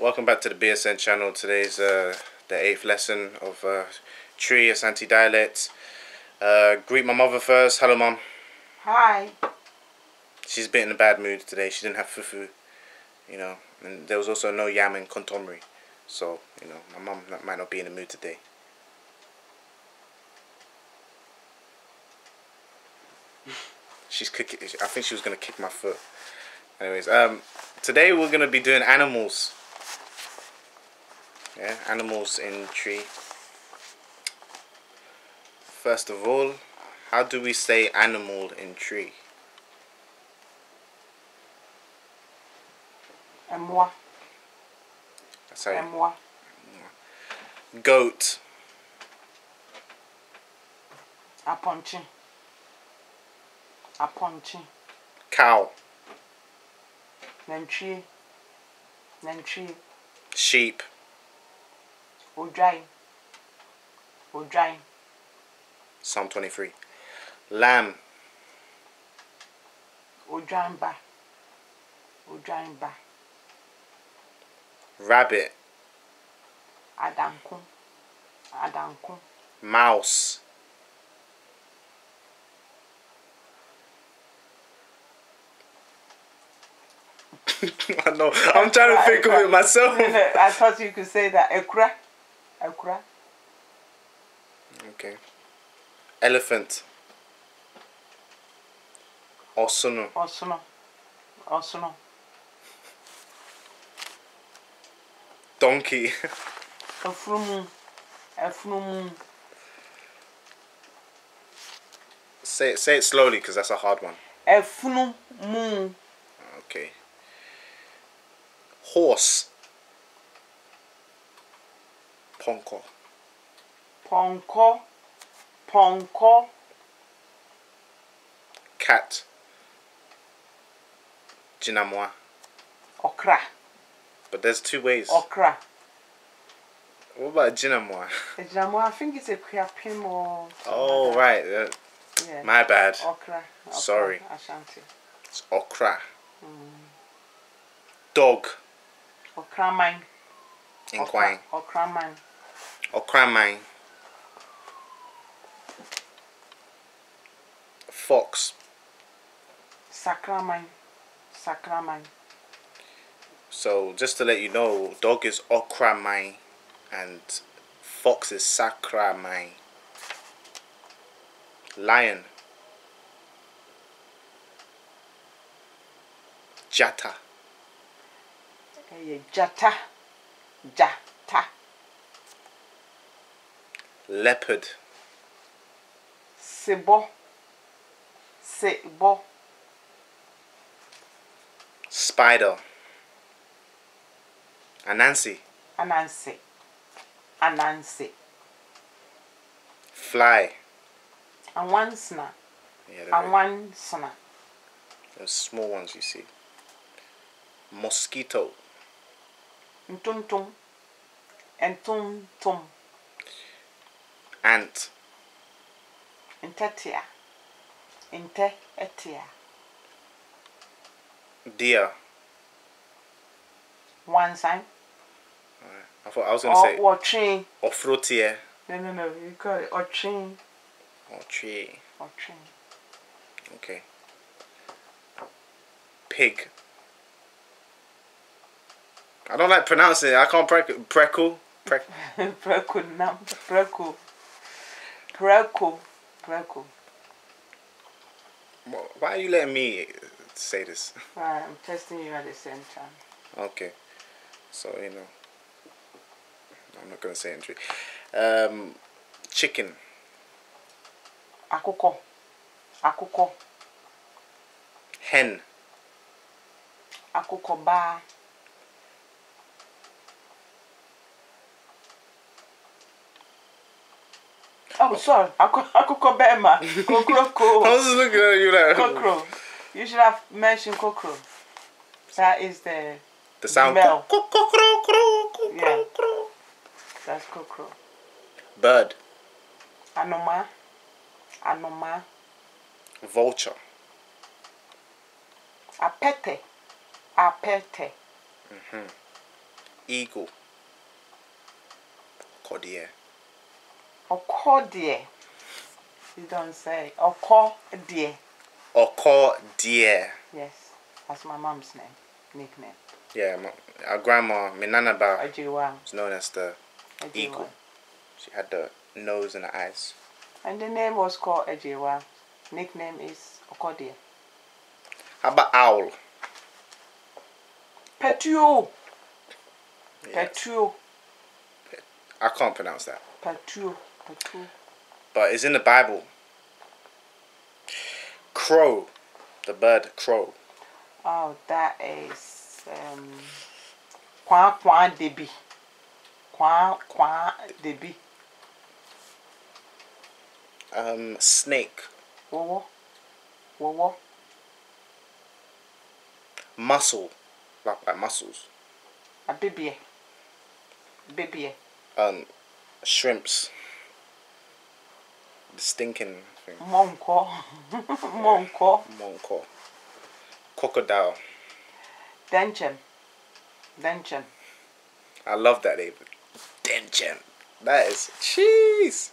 Welcome back to the BSN channel. Today's the 8th lesson of Twi Asante dialects. Greet my mother first. Hello, Mum. Hi. She's a bit in a bad mood today. She didn't have fufu, you know, and there was also no yam and kontomri. So, you know, my mum might not be in the mood today. She's kicking. I think she was gonna kick my foot. Anyways, today we're gonna be doing animals. Yeah, animals in Twi. First of all, how do we say animal in Twi? Moi. Sorry. Moi. Goat. Aponchi. Aponchi. Cow. Nantwie. Nantwie. Sheep. Odwai. Odwai. Psalm 23. Lamb. Odwanba. Odwanba. Rabbit. Adanku. Adanku. Mouse. I know. I'm trying to think of it myself. I thought you could say that. Ekura. Ekura. Okay. Elephant. Osono. Osono. Osono. Donkey. Efunumu. Efunumu. Say it slowly because that's a hard one. Efunumu. Okay. Horse. Ponko. Ponko. Ponko. Cat. Jinamwa. Okra. But there's two ways. Okra. What about Jinamwa? Ejamo, I think it's a Akuapem or. Oh, right. Yeah. My bad. Okra. Sorry. Ashanti. It's okra. Dog. Okra mine. Inquine. Okra mine. Okra mine. Fox. Sakra mine. Sakra mine. So just to let you know, dog is okra mine and fox is sakra mine. Lion. Jata. Jata. Jata. Leopard. Sebo. Sebo. Spider. Anansi. Anansi. Anansi. Fly. Anwansna. Yeah, Anwansna. those small ones you see. Mosquito. Ntuntum. Entuntum. Ant. Intetia. Inte etia. Deer. One sign. I was going to say. Or train. Ofrotier. No. You call it or train. Or tree. Or train. Okay. Pig. I don't like pronouncing it. I can't preckle. Preku nam. Preku. Preku. Preku. Why are you letting me say this? I'm testing you at the same time. Okay. So, you know. I'm not going to say it in Twi. Chicken. Akuko. Akuko. Hen. Akuko ba. Oh, sorry. Akuko bema. Kokroko. I was just looking at you like. Kokro. You should have mentioned kokro. That is the sound. smell. Yeah. Yeah. That's kokro. Bird. Anoma. Anoma. Vulture. Apete. Apete. Eagle. Cordier. Okodie. You don't say. Okodie. Cordier. Yes. That's my mom's name. Nickname. Yeah, our grandma, my nana ba, Ajiwa. is known as the eagle. She had the nose and the eyes. And the name was called Ajiwa. Nickname is Okodie. How about owl? Petuo. Yes. Petuo. I can't pronounce that. Petuo. Petuo. But it's in the Bible. Crow. The bird crow. Oh, that is Kwang debi. Kwang debi. Snake. Wo. Mussel. Like mussels. A baby. Baby. Shrimps. The stinking thing. Monko. Monko. Monko. Crocodile. Denchem. Denchem. I love that, David. Denchem. That is cheese.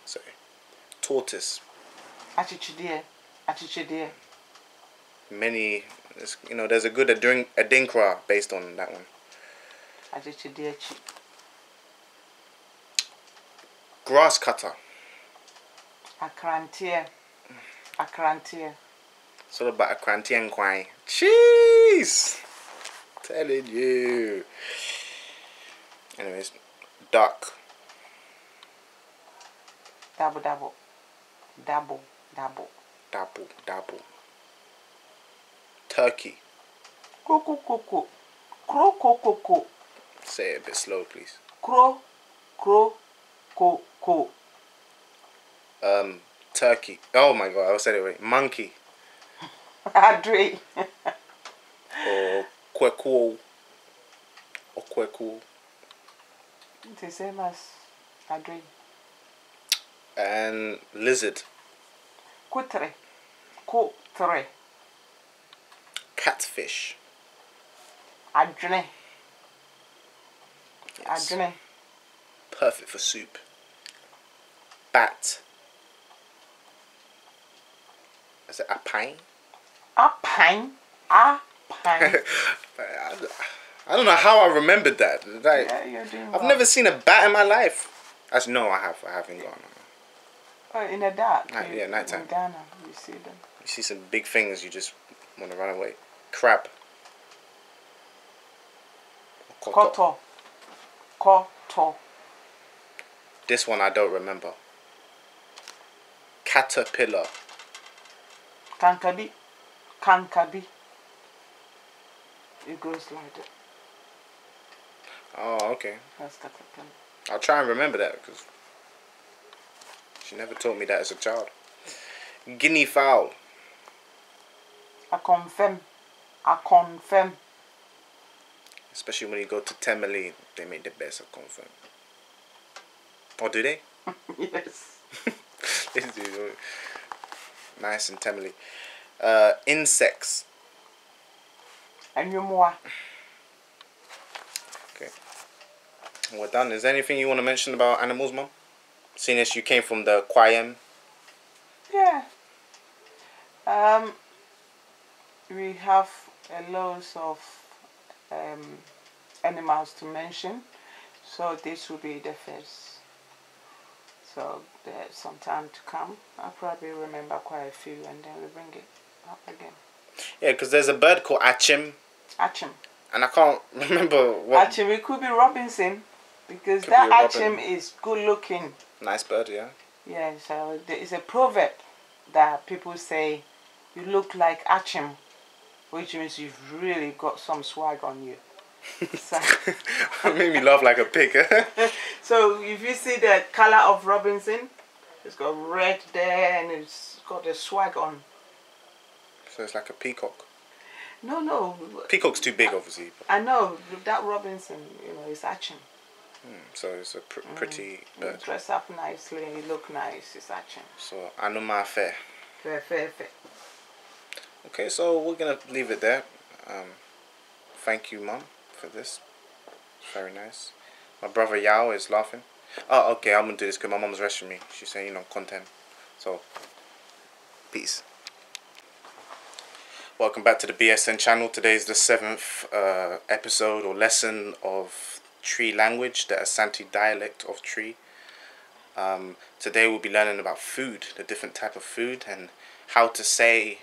Sorry. Tortoise. Achichidie. Achichidie. Many, there's a good Adinkra based on that one. Achichidie chi. Grass cutter. Akrantie. Akrantie. It's all about Asante and Kwai. Cheese! Telling you. Anyways, duck. Double, double. Double, double. Double, double. Turkey. Crow, coco. Crow, coco. Say it a bit slow, please. Crow, coco. Turkey. Oh my god, I said it right. Monkey. Adri. Or kwekuo. Or kwekuo. The same as Adri. And lizard. Kutre. Catfish. Adjune. Yes. Adjune. Perfect for soup. Bat. Is it a pine? A pine. A pine. I don't know how I remembered that. Like, Yeah, you're doing I've well. never seen a bat in my life. Actually, no, I have. I haven't gone. Oh, in the dark. Yeah, nighttime. In Ghana, you see them. You see some big things, you just want to run away. Crab. Koto. This one I don't remember. Caterpillar. Kankabi. It goes like that. Oh, okay. That's caterpillar. I'll try and remember that because she never taught me that as a child. Guinea fowl. I confirm. Especially when you go to Temeli, they make the best of confirm. Or do they? Yes. They do. Nice and Temeli. Insects. And you more. Okay. We're done. Is there anything you want to mention about animals, Mum? Seeing as you came from the Kwayam. Yeah. We have a lot of animals to mention, so this will be the first. So there's some time to come. I'll probably remember quite a few, and then we bring it up again. Yeah, because there's a bird called Achim, Achim. and I can't remember what. Achim, it could be Robinson, because Could that be a robin. Achim is good looking. Nice bird, yeah. Yeah, so there is a proverb that people say, you look like Achim, which means you've really got some swag on you. So, It made me laugh like a pig. so if you see the color of Robinson, it's got red there and it's got a swag on. So it's like a peacock. No. Peacock's too big, obviously. I know, that Robinson, is Achim. So it's a pretty bird. Dress up nicely, you look nice, it's Achim. So Anuma Fair. Fair. Okay, so we're gonna leave it there. Thank you, Mum, for this. Very nice. My brother Yao is laughing. Oh, okay, I'm gonna do this because my mom's rushing me. She's saying, content. So, peace. Welcome back to the BSN channel. Today is the 7th episode or lesson of Twi language, the Asante dialect of Twi. Today we'll be learning about food, the different type of food, and how to say